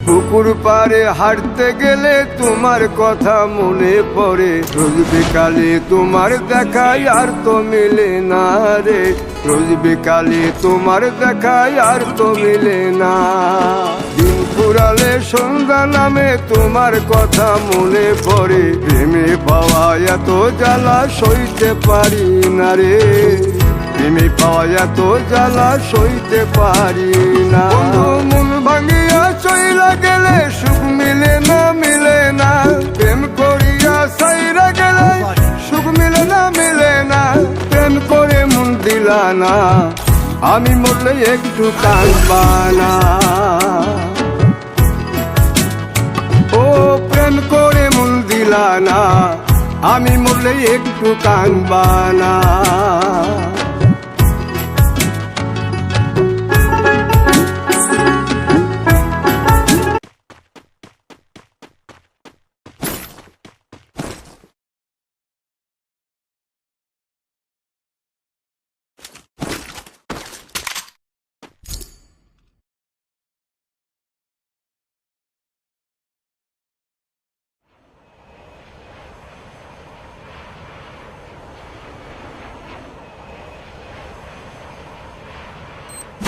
পুকুর পাড়ে হাঁটতে গেলে তোমার কথা মনে পড়ে, রোজ বিকালে তোমার দেখায় আর তো মিলে না রে, রোজ বিকালে তোমার দেখায় আর তো মিলে না। দিন ফুরালে সন্ধ্যা নামে তোমার কথা মনে পড়ে, প্রেমে পাওয়া এত জ্বালা সইতে পারি না রে, প্রেমে পাওয়া এত জ্বালা সইতে পারি না। মন ভাঙিয়া চইলা গেলে সুখ মিলে না, মিলে না, প্রেম করিয়া সাইরা গেলে সুখ মিলে না, মিলে না, প্রেম করে মন দিলা না, আমি মরলে একটু কাঁদবা না। ও প্রেম করে মন দিলা না, আমি মরলে একটু কাঁদবা না।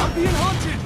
I'm being haunted!